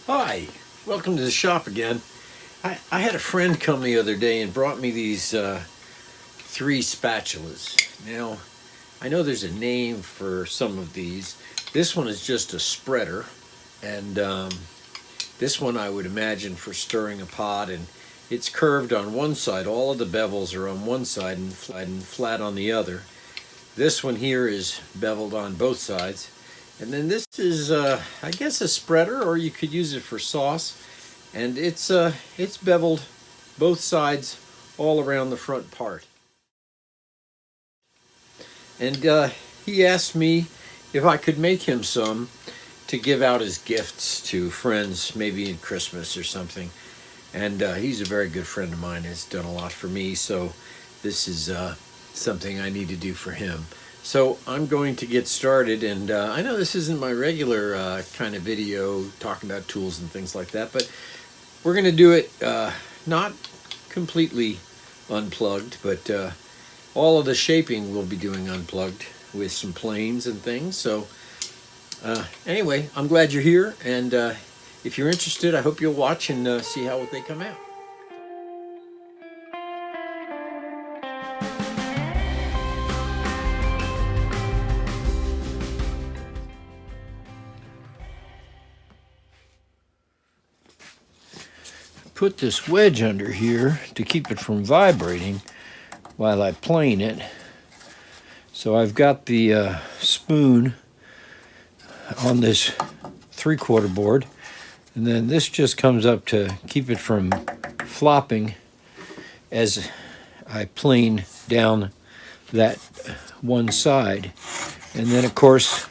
Hi, welcome to the shop again. I had a friend come the other day and brought me these three spatulas. Now, I know there's a name for some of these. This one is just a spreader, and this one I would imagine for stirring a pot, and it's curved on one side. All of the bevels are on one side and flat on the other. This one here is beveled on both sides. And then this is, I guess, a spreader, or you could use it for sauce. And it's beveled both sides all around the front part. And he asked me if I could make him some to give out as gifts to friends, maybe in Christmas or something. And he's a very good friend of mine, has done a lot for me, so this is something I need to do for him. So I'm going to get started, and I know this isn't my regular kind of video talking about tools and things like that, but we're going to do it not completely unplugged, but all of the shaping we'll be doing unplugged with some planes and things. So anyway, I'm glad you're here, and if you're interested, I hope you'll watch and see how they come out. Put this wedge under here to keep it from vibrating while I plane it. So I've got the spoon on this 3/4 board, and then this just comes up to keep it from flopping as I plane down that one side. And then of course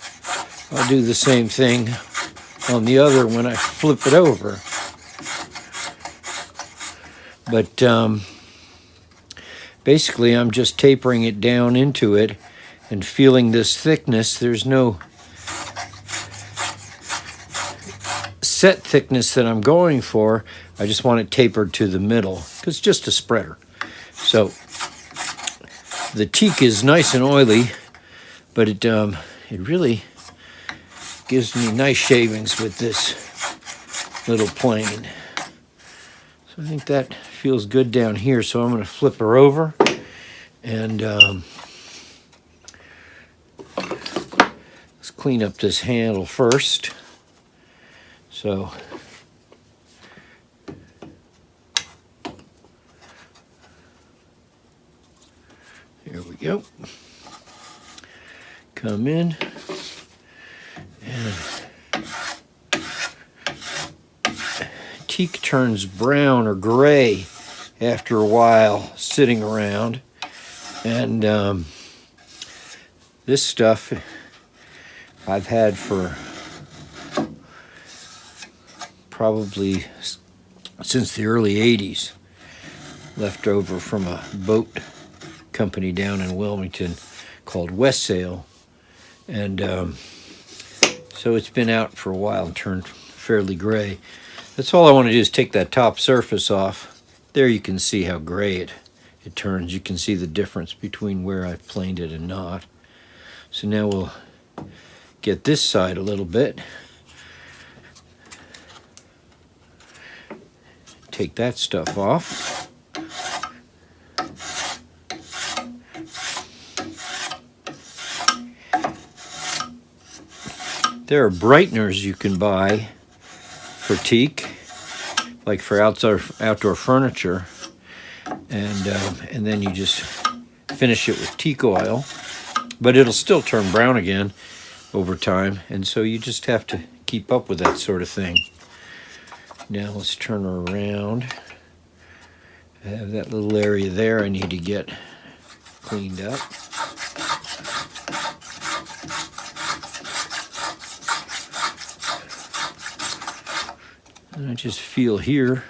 I'll do the same thing on the other when I flip it over. But basically I'm just tapering it down into it and feeling this thickness. There's no set thickness that I'm going for. I just want it tapered to the middle because it's just a spreader. So the teak is nice and oily, but it really gives me nice shavings with this little plane. So I think that feels good down here, so I'm going to flip her over, and let's clean up this handle first. So here we go. Come in, and teak turns brown or gray after a while sitting around, and this stuff I've had for probably since the early 80s, left over from a boat company down in Wilmington called West Sail, and so it's been out for a while and turned fairly gray. That's all I want to do is take that top surface off. There you can see how gray it turns. You can see the difference between where I've planed it and not. So now we'll get this side a little bit. Take that stuff off. There are brighteners you can buy for teak, like for outdoor furniture, and then you just finish it with teak oil, but it'll still turn brown again over time, and so you just have to keep up with that sort of thing. Now let's turn her around. I have that little area there I need to get cleaned up. And I just feel here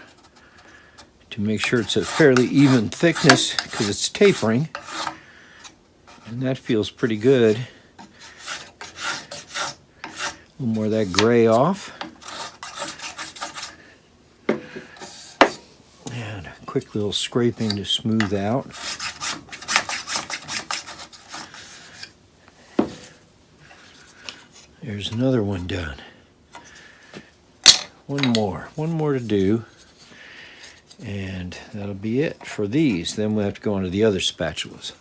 to make sure it's a fairly even thickness because it's tapering, and that feels pretty good. A little more of that gray off. And a quick little scraping to smooth out. There's another one done. One more to do. And that'll be it for these. Then we'll have to go on to the other spatulas.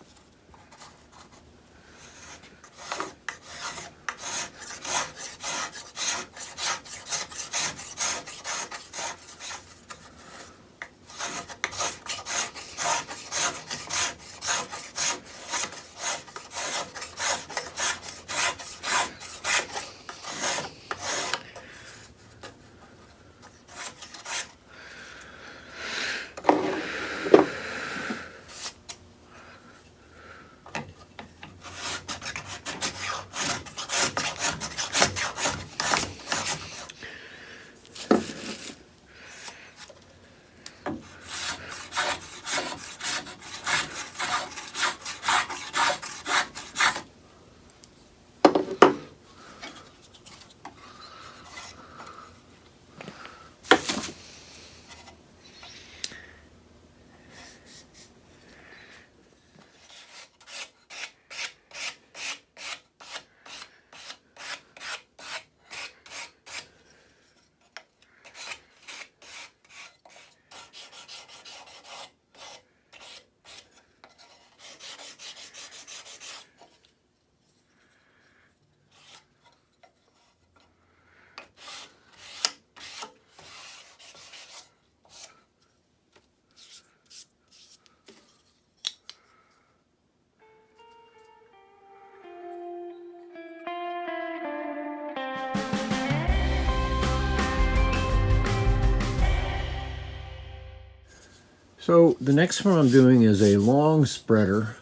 So the next one I'm doing is a long spreader.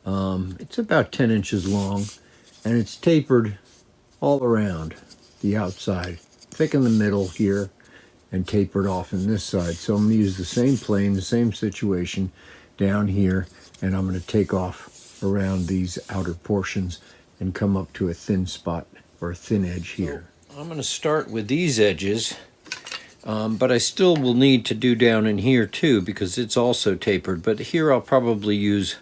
It's about 10 inches long, and it's tapered all around the outside, thick in the middle here, and tapered off in this side. So I'm going to use the same plane, the same situation down here, and I'm going to take off around these outer portions and come up to a thin spot or a thin edge here. So I'm going to start with these edges. But I still will need to do down in here too because it's also tapered. But here I'll probably use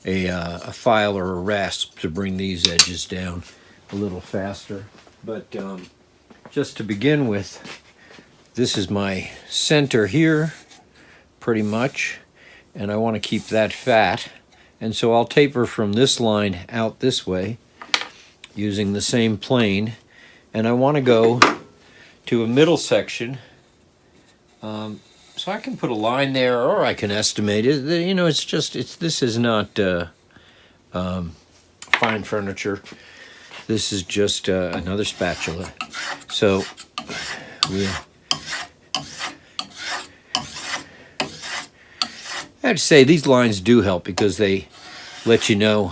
a file or a rasp to bring these edges down a little faster. But just to begin with, this is my center here, pretty much. And I want to keep that fat. And so I'll taper from this line out this way using the same plane. And I want to go to a middle section. So I can put a line there, or I can estimate it. You know, this is not fine furniture. This is just another spatula. So I have to say these lines do help because they let you know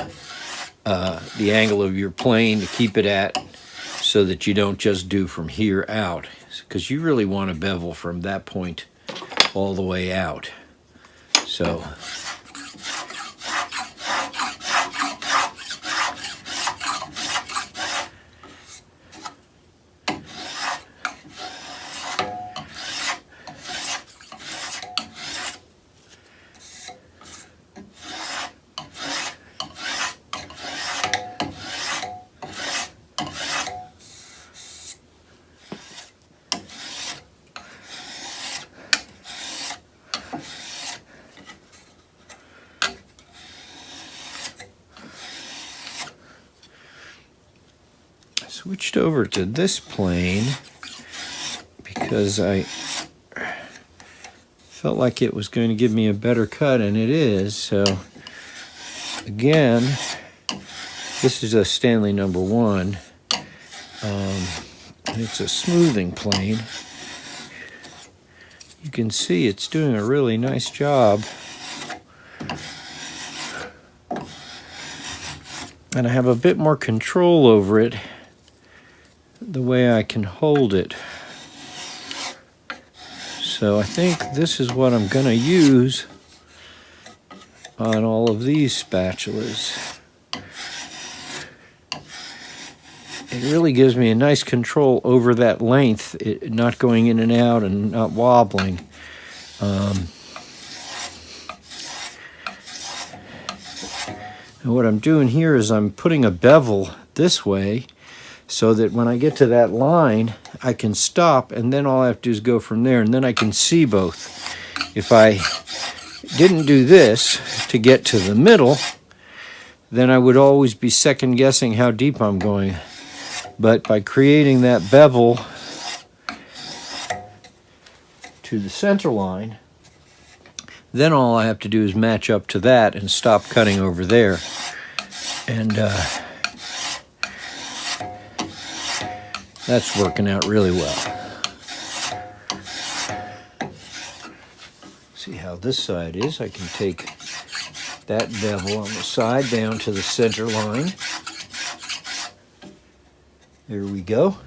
the angle of your plane to keep it at, so that you don't just do from here out. Because you really want to bevel from that point all the way out. So switched over to this plane because I felt like it was going to give me a better cut, and it is. So again, this is a Stanley number 1. It's a smoothing plane. You can see it's doing a really nice job. And I have a bit more control over it, the way I can hold it. So I think this is what I'm going to use on all of these spatulas. It really gives me a nice control over that length, not going in and out and not wobbling. And what I'm doing here is I'm putting a bevel this way so that when I get to that line, I can stop, and then all I have to do is go from there, and then I can see both. If I didn't do this to get to the middle, then I would always be second guessing how deep I'm going. But by creating that bevel to the center line, then all I have to do is match up to that and stop cutting over there. And that's working out really well. See how this side is? I can take that bevel on the side down to the center line. There we go.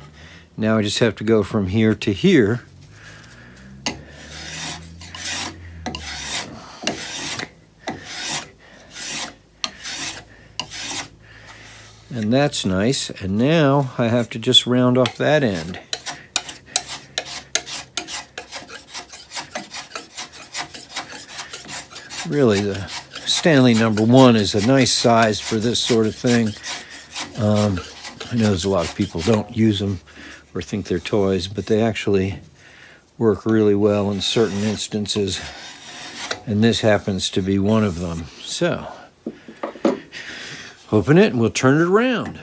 Now I just have to go from here to here. And that's nice. And now I have to just round off that end. Really, the Stanley #1 is a nice size for this sort of thing. I know there's a lot of people don't use them or think they're toys, but they actually work really well in certain instances. And this happens to be one of them. So, open it and we'll turn it around.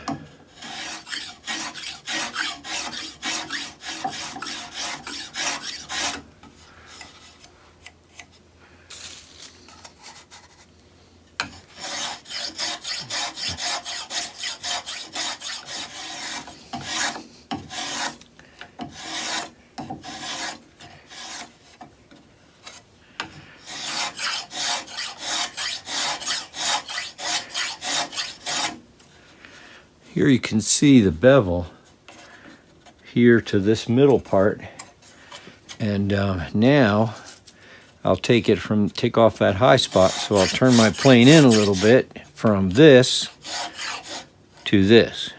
Here you can see the bevel here to this middle part, and now I'll take off that high spot, so I'll turn my plane in a little bit from this to this.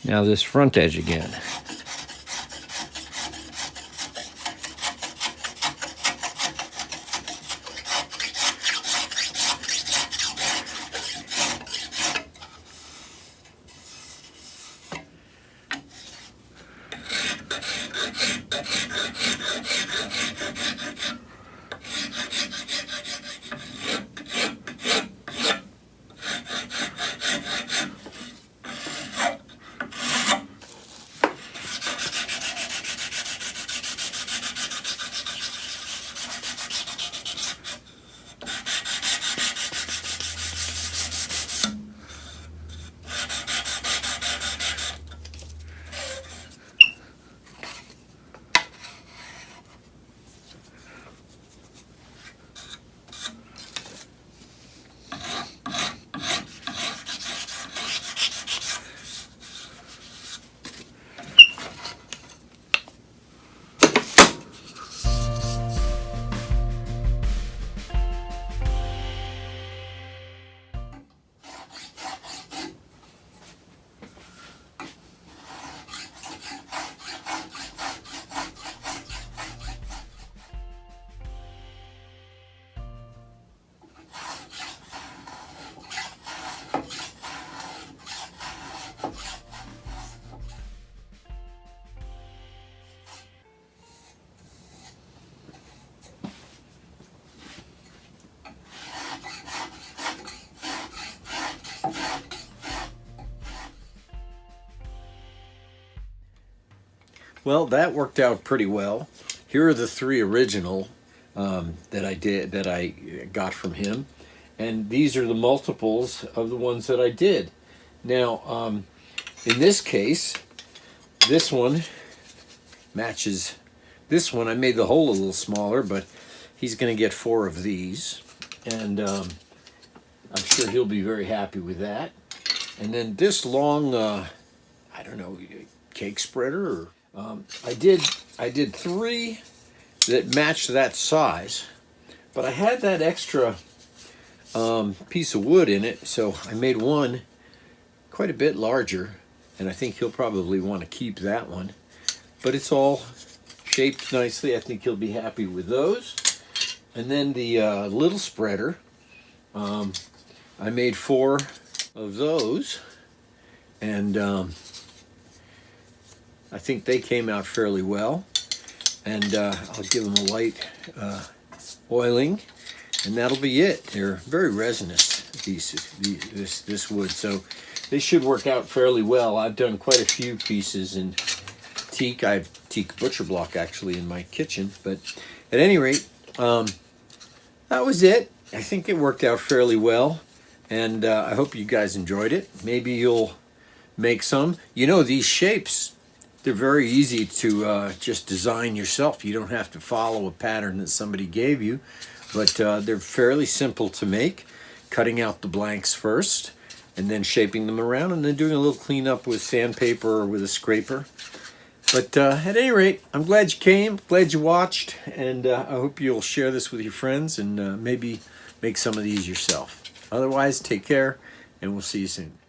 Now this front edge again. Well, that worked out pretty well. Here are the 3 original that I got from him, and these are the multiples of the ones that I did. Now, in this case, this one matches this one. I made the hole a little smaller, but he's going to get 4 of these, and I'm sure he'll be very happy with that. And then this long, I don't know, cake spreader, or I did 3 that matched that size, but I had that extra piece of wood in it, so I made one quite a bit larger, and I think he'll probably want to keep that one. But it's all shaped nicely. I think he'll be happy with those. And then the little spreader, I made 4 of those, and I think they came out fairly well. And I'll give them a light oiling, and that'll be it. They're very resinous, this wood, so they should work out fairly well. I've done quite a few pieces in teak. I have teak butcher block actually in my kitchen, but at any rate, that was it. I think it worked out fairly well, and I hope you guys enjoyed it. Maybe you'll make some. You know, these shapes, they're very easy to just design yourself. You don't have to follow a pattern that somebody gave you, but they're fairly simple to make. Cutting out the blanks first, and then shaping them around, and then doing a little cleanup with sandpaper or with a scraper. But at any rate, I'm glad you came, glad you watched, and I hope you'll share this with your friends and maybe make some of these yourself. Otherwise, take care, and we'll see you soon.